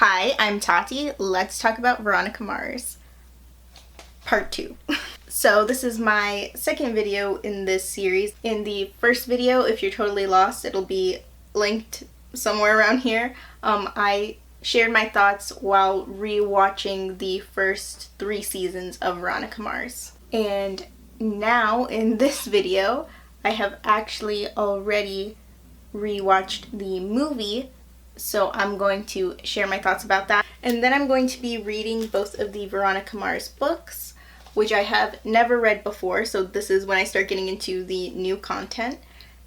Hi, I'm Tati. Let's talk about Veronica Mars, part 2. So this is my second video in this series. In the first video, if you're totally lost, it'll be linked somewhere around here. I shared my thoughts while rewatching the first 3 seasons of Veronica Mars. And now in this video, I have actually already rewatched the movie, so I'm going to share my thoughts about that. And then I'm going to be reading both of the Veronica Mars books, which I have never read before, so this is when I start getting into the new content.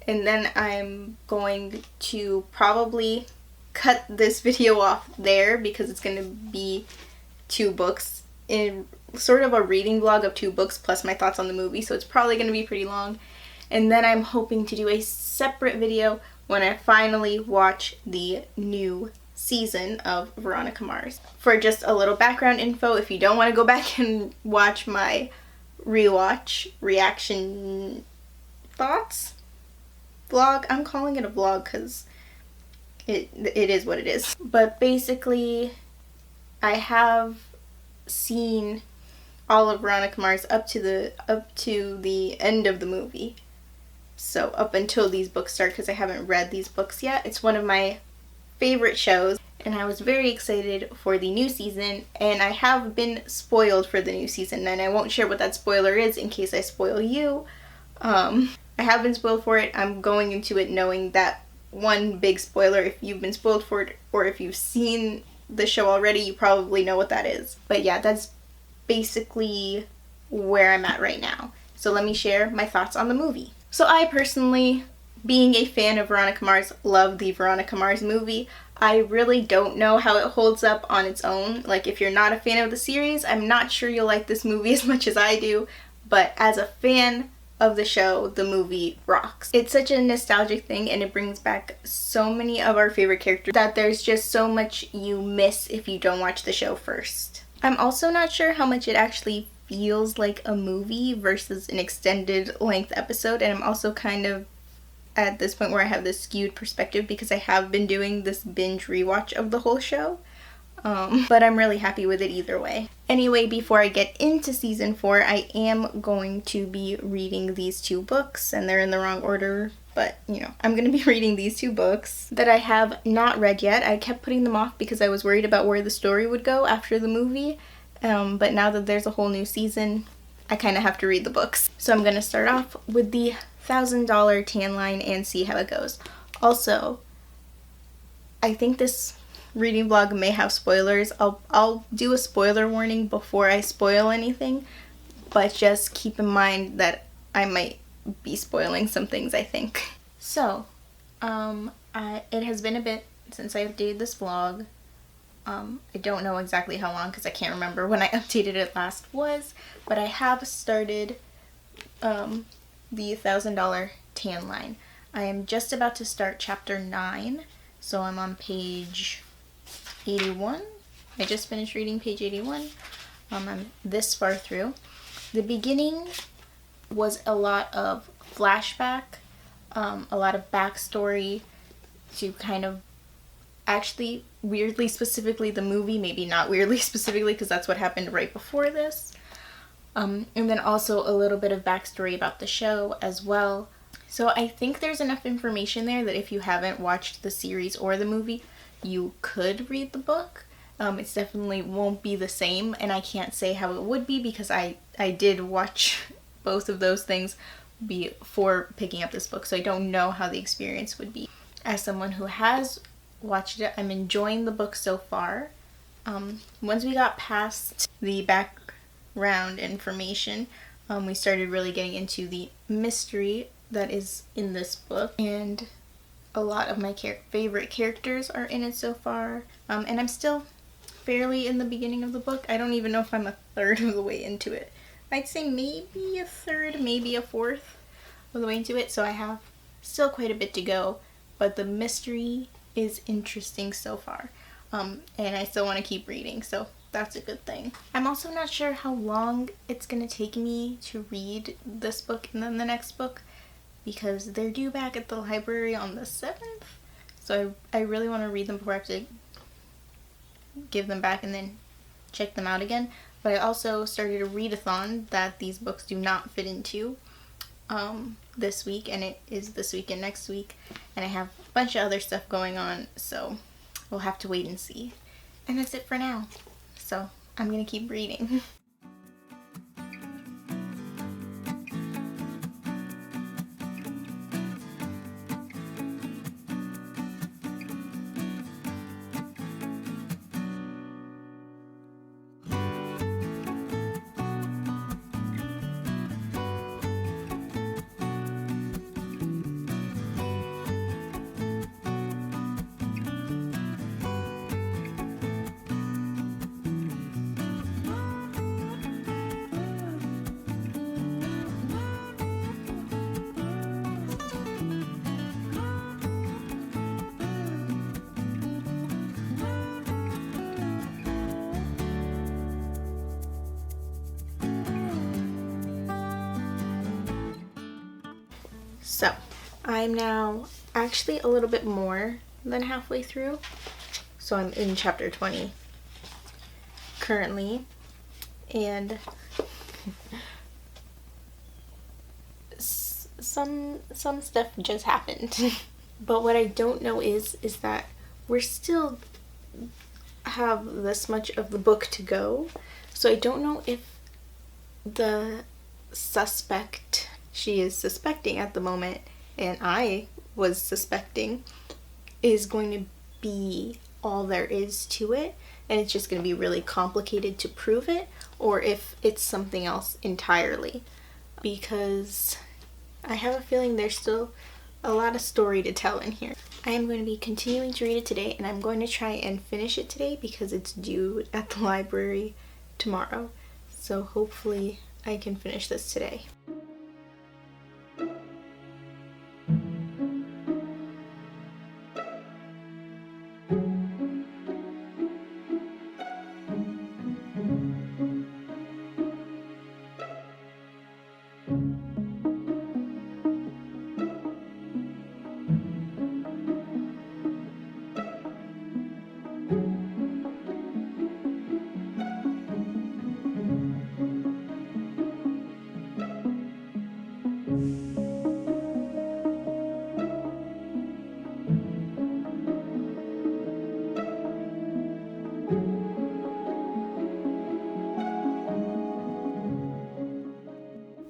And then I'm going to probably cut this video off there because it's going to be 2 books in sort of a reading vlog of 2 books plus my thoughts on the movie, so it's probably going to be pretty long. And then I'm hoping to do a separate video when I finally watch the new season of Veronica Mars. For just a little background info, if you don't want to go back and watch my rewatch reaction thoughts vlog, I'm calling it a vlog because it is what it is. But basically, I have seen all of Veronica Mars up to the end of the movie. So up until these books start, because I haven't read these books yet. It's one of my favorite shows, and I was very excited for the new season, and I have been spoiled for the new season, and I won't share what that spoiler is in case I spoil you. I have been spoiled for it. I'm going into it knowing that one big spoiler, if you've been spoiled for it, or if you've seen the show already, you probably know what that is. But yeah, that's basically where I'm at right now. So let me share my thoughts on the movie. So I personally, being a fan of Veronica Mars, love the Veronica Mars movie. I really don't know how it holds up on its own. Like, if you're not a fan of the series, I'm not sure you'll like this movie as much as I do. But as a fan of the show, the movie rocks. It's such a nostalgic thing, and it brings back so many of our favorite characters that there's just so much you miss if you don't watch the show first. I'm also not sure how much it actually feels like a movie versus an extended length episode, and I'm also kind of at this point where I have this skewed perspective because I have been doing this binge rewatch of the whole show, but I'm really happy with it either way. Anyway, before I get into season 4, I am going to be reading these 2 books, and they're in the wrong order, but you know, I'm going to be reading these 2 books that I have not read yet. I kept putting them off because I was worried about where the story would go after the movie. But now that there's a whole new season, I kind of have to read the books. So I'm going to start off with the $1,000 tan line and see how it goes. Also, I think this reading vlog may have spoilers. I'll do a spoiler warning before I spoil anything, but just keep in mind that I might be spoiling some things, I think. So, it has been a bit since I updated this vlog. I don't know exactly how long because I can't remember when I updated it last was, but I have started the $1,000 tan line. I am just about to start chapter 9, so I'm on page 81. I just finished reading page 81. I'm this far through. The beginning was a lot of flashback, a lot of backstory to kind of actually weirdly specifically the movie, maybe not weirdly specifically because that's what happened right before this. And then also a little bit of backstory about the show as well. So I think there's enough information there that if you haven't watched the series or the movie, you could read the book. It definitely won't be the same, and I can't say how it would be because I did watch both of those things before picking up this book, so I don't know how the experience would be. As someone who has watched it, I'm enjoying the book so far. Once we got past the background information, we started really getting into the mystery that is in this book, and a lot of my favorite characters are in it so far, and I'm still fairly in the beginning of the book. I don't even know if I'm a third of the way into it. I'd say maybe a third, maybe a fourth of the way into it, so I have still quite a bit to go, but the mystery is interesting so far, and I still want to keep reading, so that's a good thing. I'm also not sure how long it's going to take me to read this book and then the next book, because they're due back at the library on the 7th, so I really want to read them before I have to give them back and then check them out again. But I also started a readathon that these books do not fit into this week, and it is this week and next week, and I have a bunch of other stuff going on, so we'll have to wait and see. And that's it for now. So I'm gonna keep reading. So, I'm now actually a little bit more than halfway through. So I'm in chapter 20 currently, and some stuff just happened. But what I don't know is that we're still have this much of the book to go. So I don't know if the suspect she is suspecting at the moment, and I was suspecting, is going to be all there is to it, and it's just going to be really complicated to prove it, or if it's something else entirely. Because I have a feeling there's still a lot of story to tell in here. I am going to be continuing to read it today, and I'm going to try and finish it today because it's due at the library tomorrow. So hopefully I can finish this today.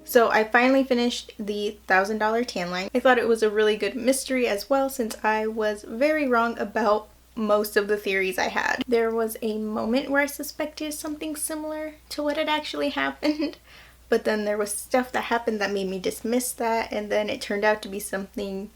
So I finally finished the $1,000 tan line. I thought it was a really good mystery as well, since I was very wrong about most of the theories I had. There was a moment where I suspected something similar to what had actually happened, but then there was stuff that happened that made me dismiss that, and then it turned out to be something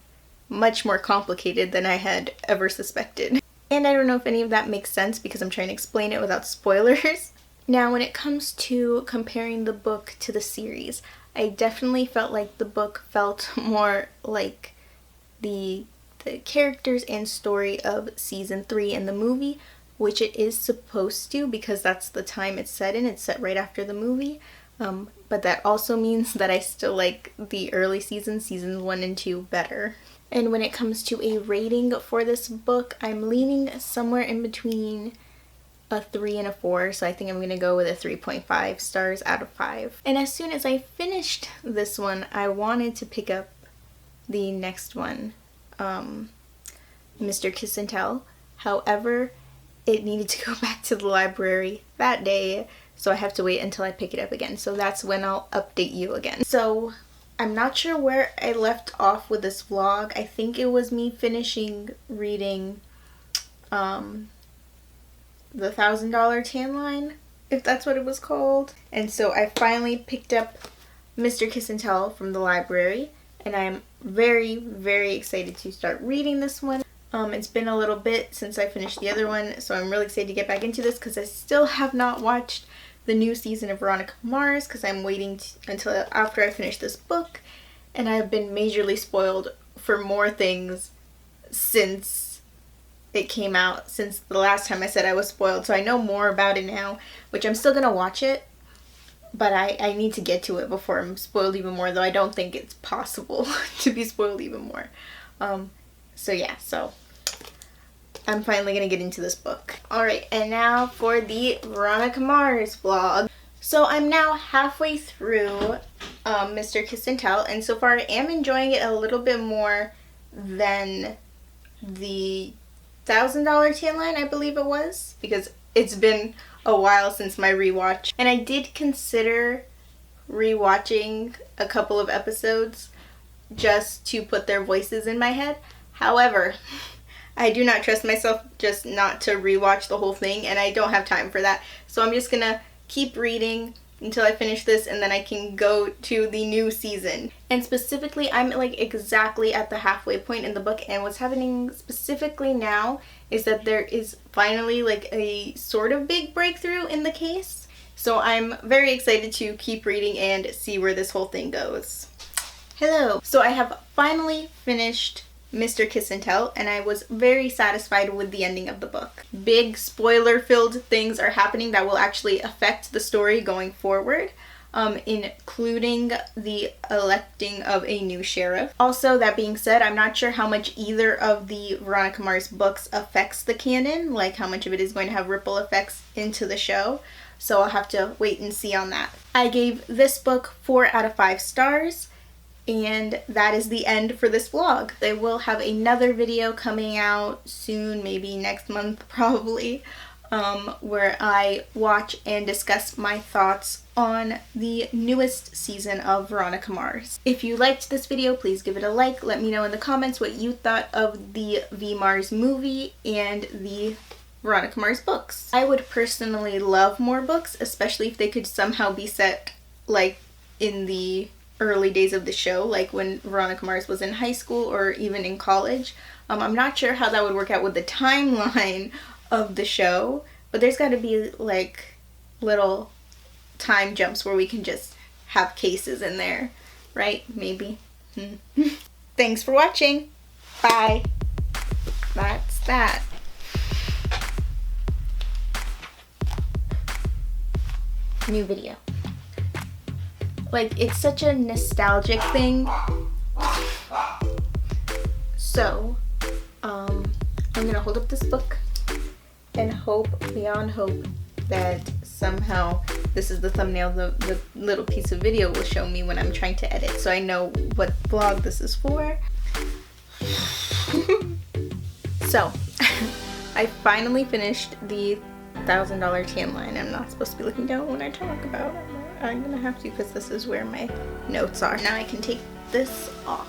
much more complicated than I had ever suspected. And I don't know if any of that makes sense because I'm trying to explain it without spoilers. Now, when it comes to comparing the book to the series, I definitely felt like the book felt more like the characters and story of season 3 in the movie, which it is supposed to because that's the time it's set in. It's set right after the movie. But that also means that I still like the early seasons 1 and 2 better. And when it comes to a rating for this book, I'm leaning somewhere in between a 3 and a 4, so I think I'm gonna go with a 3.5 stars out of 5. And as soon as I finished this one, I wanted to pick up the next one, Mr. Kiss and Tell. However, it needed to go back to the library that day, so I have to wait until I pick it up again. So that's when I'll update you again. So I'm not sure where I left off with this vlog. I think it was me finishing reading the $1,000 tan line, if that's what it was called. And so I finally picked up Mr. Kiss and Tell from the library, and I'm very, very excited to start reading this one. It's been a little bit since I finished the other one, so I'm really excited to get back into this because I still have not watched the new season of Veronica Mars because I'm waiting until after I finish this book, and I've been majorly spoiled for more things since it came out, since the last time I said I was spoiled. So I know more about it now, which I'm still gonna watch it, but I need to get to it before I'm spoiled even more, though I don't think it's possible to be spoiled even more. So yeah, so I'm finally gonna get into this book. Alright, and now for the Veronica Mars vlog. So I'm now halfway through Mr. Kiss and Tell, and so far I am enjoying it a little bit more than the $1,000 tan line, I believe it was, because it's been a while since my rewatch. And I did consider rewatching a couple of episodes just to put their voices in my head. However, I do not trust myself just not to rewatch the whole thing, and I don't have time for that. So I'm just gonna keep reading until I finish this, and then I can go to the new season. And specifically, I'm like exactly at the halfway point in the book, and what's happening specifically now is that there is finally like a sort of big breakthrough in the case. So I'm very excited to keep reading and see where this whole thing goes. Hello! So I have finally finished Mr. Kiss and Tell, and I was very satisfied with the ending of the book. Big spoiler-filled things are happening that will actually affect the story going forward, including the electing of a new sheriff. Also, that being said, I'm not sure how much either of the Veronica Mars books affects the canon, like how much of it is going to have ripple effects into the show, so I'll have to wait and see on that. I gave this book 4 out of 5 stars. And that is the end for this vlog. I will have another video coming out soon, maybe next month probably, where I watch and discuss my thoughts on the newest season of Veronica Mars. If you liked this video, please give it a like. Let me know in the comments what you thought of the VMars movie and the Veronica Mars books. I would personally love more books, especially if they could somehow be set like in the early days of the show, like when Veronica Mars was in high school or even in college. I'm not sure how that would work out with the timeline of the show, but there's got to be like little time jumps where we can just have cases in there, right? Maybe. Thanks for watching. Bye. That's that. New video. Like, it's such a nostalgic thing. So, I'm gonna hold up this book and hope, beyond hope, that somehow this is the thumbnail the little piece of video will show me when I'm trying to edit, so I know what vlog this is for. So, I finally finished the $1,000 tan line. I'm not supposed to be looking down when I talk about it. I'm gonna have to because this is where my notes are. Now I can take this off.